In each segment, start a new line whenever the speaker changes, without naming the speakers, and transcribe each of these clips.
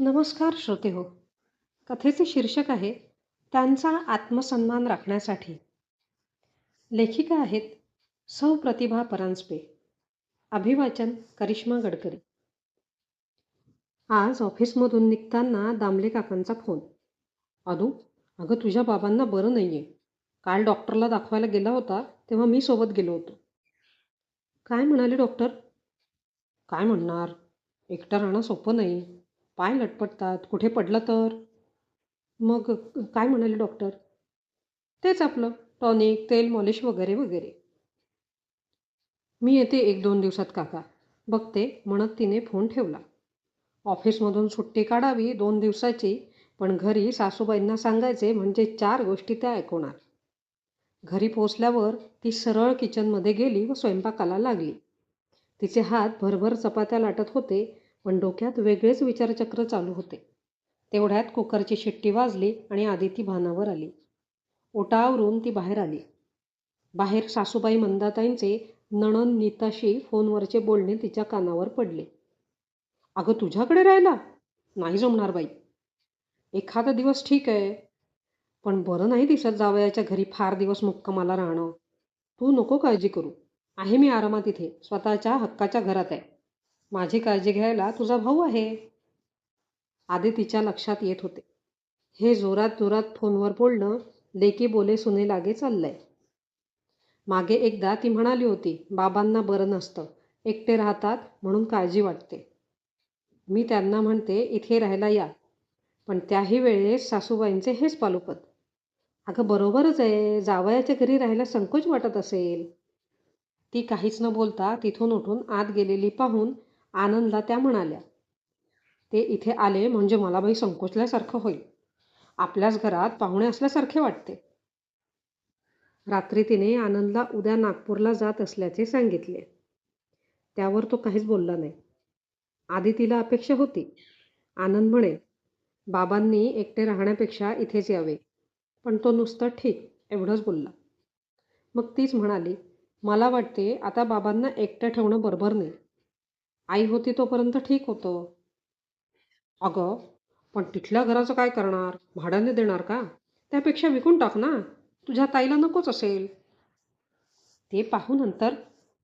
नमस्कार श्रोते हो. कथेचे शीर्षक आहे त्यांचा आत्मसन्मान राखण्यासाठी. लेखिका आहेत सौ प्रतिभा परांजपे. अभिवाचन करिश्मा गडकरी. आज ऑफिसमधून निघताना दामले काकांचा फोन. अदू, अगं तुझ्या बाबांना बरं नाहीये. काल डॉक्टरला दाखवायला गेला होता तेव्हा मी सोबत गेलो होतो. काय म्हणाले डॉक्टर? काय म्हणणार, एकटं राहणं सोपं नाही. पाय लटपटतात, कुठे पडलं तर. मग काय म्हणाले डॉक्टर? तेच आपलं टॉनिक, तेल मॉलिश वगैरे वगैरे. मी येते 1-2 दिवसात काका, बघते म्हणत तिने फोन ठेवला. ऑफिसमधून सुट्टी काढावी 2 दिवसाची, पण घरी सासूबाईंना सांगायचे म्हणजे 4 गोष्टी त्या ऐकवणार. घरी पोचल्यावर ती सरळ किचनमध्ये गेली व स्वयंपाकाला लागली. तिचे हात भरभर चपात्या लाटत होते, पण डोक्यात वेगळेच विचारचक्र चालू होते. तेवढ्यात कुकरची शिट्टी वाजली आणि आदिती भानावर आली. ओटावरून ती बाहेर आली. बाहेर सासूबाई मंदाताईंचे नणंद नीताशी फोनवरचे बोलणे तिच्या कानावर पडले. अगं तुझ्याकडे राहायला? नाही जमणार बाई. एखादा दिवस ठीक आहे, पण बरं नाही दिसत जावयाच्या घरी फार दिवस मुक्कामाला राहणं. तू नको काळजी करू. आहे मी आरामात इथे, स्वतःच्या हक्काच्या घरात आहे. माझी काळजी घ्यायला तुझा भाऊ आहे. आदितीच्या लक्षात येत होते, हे जोरात जोरात फोनवर बोलणं लेकी बोले सुने लागे चाललंय. मागे एकदा ती म्हणाली होती, बाबांना बरं नसतं, एकटे राहतात म्हणून काळजी वाटते. मी त्यांना म्हणते इथे राहायला या, पण त्याही वेळेस सासूबाईंचे हेच पालुपत. अगं बरोबरच आहे, जावयाच्या घरी राहायला संकोच वाटत असेल. ती काहीच न बोलता तिथून उठून आत गेलेली पाहून आनंदला त्या म्हणाल्या, ते इथे आले म्हणजे मला बाई संकोचल्यासारखं होईल. आपल्याच घरात पाहुणे असल्यासारखे वाटते. रात्री तिने आनंदला उद्या नागपूरला जात असल्याचे सांगितले. त्यावर तो काहीच बोलला नाही. आदितीला अपेक्षा होती आनंद म्हणेल, बाबांनी एकटे राहण्यापेक्षा इथेच यावे, पण तो नुसतं ठीक एवढंच बोलला. मग तीच म्हणाली, मला वाटते आता बाबांना एकटं ठेवणं बरोबर नाही. आई होती तोपर्यंत ठीक होतं. अगं, पण तिथल्या घराचं काय करणार, भाड्याने देणार का? त्यापेक्षा विकून टाक ना, तुझ्या ताईला नकोच असेल. ते पाहू नंतर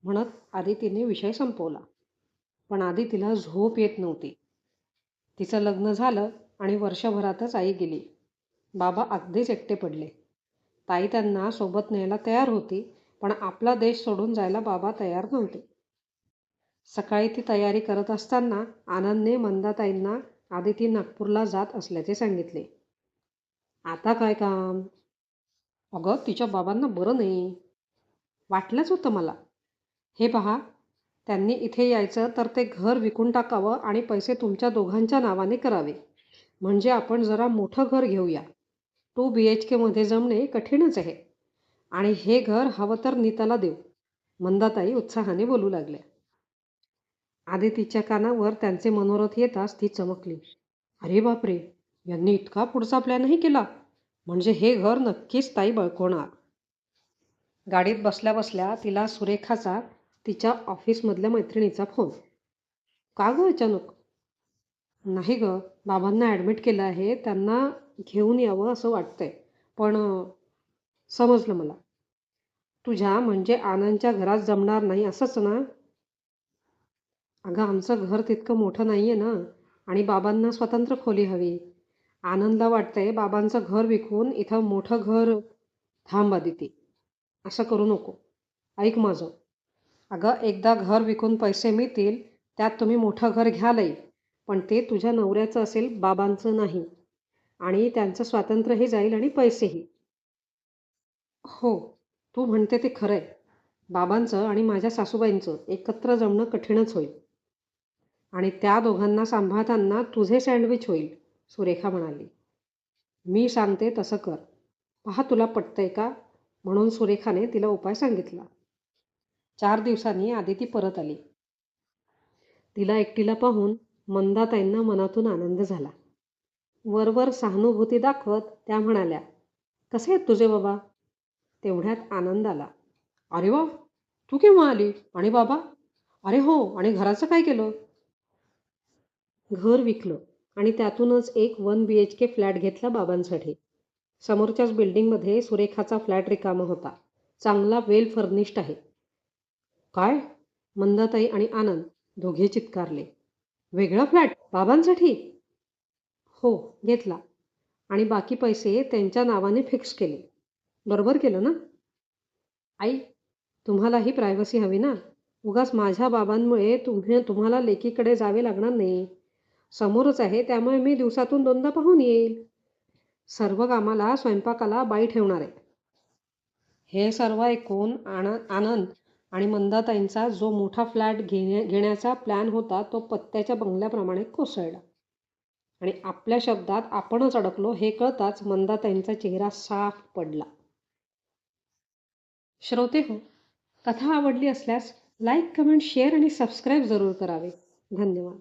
म्हणत आदितीने विषय संपवला. पण आदितीला झोप येत नव्हती. तिचं लग्न झालं आणि वर्षभरातच आई गेली. बाबा अगदीच एकटे पडले. ताई त्यांना सोबत न्यायला तयार होती, पण आपला देश सोडून जायला बाबा तयार नव्हते. सकाळी ती तयारी करत असताना आनंदने मंदाताईंना आदिती नागपूरला जात असल्याचे सांगितले. आता काय काम? अगं तिच्या बाबांना बरं नाही. वाटलंच होतं मला. हे पहा, त्यांनी इथे यायचं तर ते घर विकून टाकावं आणि पैसे तुमच्या दोघांच्या नावाने करावे. म्हणजे आपण जरा मोठं घर घेऊया. 2 BHK मध्ये जमणे कठीणच आहे. आणि हे घर हवं तर नीताला देऊ. मंदाताई उत्साहाने बोलू लागल्या. आदितीच्या कानावर त्यांचे मनोरथ येताच ती चमकली. अरे बापरे, यांनी इतका पुढचा प्लॅनही केला. म्हणजे हे घर नक्कीच ताई बळकवणार. गाडीत बसल्या बसल्या तिला सुरेखाचा तिच्या ऑफिसमधल्या मैत्रिणीचा फोन. का गं अचानक? नाही गं, बाबांना ॲडमिट केलं आहे, त्यांना घेऊन यावं असं वाटतंय. पण समजलं मला. तुझ्या म्हणजे आनंदच्या घरात जमणार नाही असंच ना? अगं आमचं घर तितकं मोठं नाही आहे ना, आणि बाबांना स्वतंत्र खोली हवी. आनंदला वाटतंय बाबांचं घर विकून इथं मोठं घर. थांब आदिती, असं करू नको. ऐक माझं. अगं एकदा घर विकून पैसे मिळतील, त्यात तुम्ही मोठं घर घ्यालही, पण ते तुझ्या नवऱ्याचं असेल, बाबांचं नाही. आणि त्यांचं स्वातंत्र्यही जाईल आणि पैसेही. हो, तू म्हणते ते खरं आहे. बाबांचं आणि माझ्या सासूबाईंचं एकत्र जमणं कठीणच होईल. आणि त्या दोघांना सांभाळताना तुझे सँडविच होईल, सुरेखा म्हणाली. मी सांगते तसं कर. पहा तुला पटतंय का? म्हणून सुरेखाने तिला उपाय सांगितला. 4 दिवसांनी आदिती परत आली. तिला एकटीला पाहून मंदाताईंना मनातून आनंद झाला. वरवर सहानुभूती दाखवत त्या म्हणाल्या, कसे आहेत तुझे बाबा? तेवढ्यात आनंद आला. अरे वा, तू केव्हा आली? आणि बाबा? अरे हो, आणि घराचं काय केलं? घर विकलं. आणि त्यातूनच एक 1 BHK फ्लॅट घेतला बाबांसाठी. समोरच्याच बिल्डिंगमध्ये सुरेखाचा फ्लॅट रिकामा होता. चांगला वेल फर्निश्ड आहे. काय? मंदाताई आणि आनंद दोघे चित्कारले. वेगळा फ्लॅट बाबांसाठी? हो, घेतला. आणि बाकी पैसे त्यांच्या नावाने फिक्स केले. बरोबर केलं ना? आई, तुम्हालाही प्रायव्हसी हवी ना? उगाच माझ्या बाबांमुळे तुम्हाला लेकीकडे जावे लागणार नाही. समोरच आहे त्यामुळे मी दिवसातून 2दा पाहून येईल. सर्व कामाला, स्वयंपाकाला बाई ठेवणार आहे. हे सर्व ऐकून आनंद आणि मंदाताईंचा जो मोठा फ्लॅट घेण्याचा प्लॅन होता तो पत्त्याच्या बंगल्याप्रमाणे कोसळला. आणि आपल्या शब्दात आपणच अडकलो हे कळताच मंदाताईंचा चेहरा साफ पडला. श्रोते हो, कथा आवडली असल्यास लाईक, कमेंट, शेअर आणि सबस्क्राईब जरूर करावे. धन्यवाद.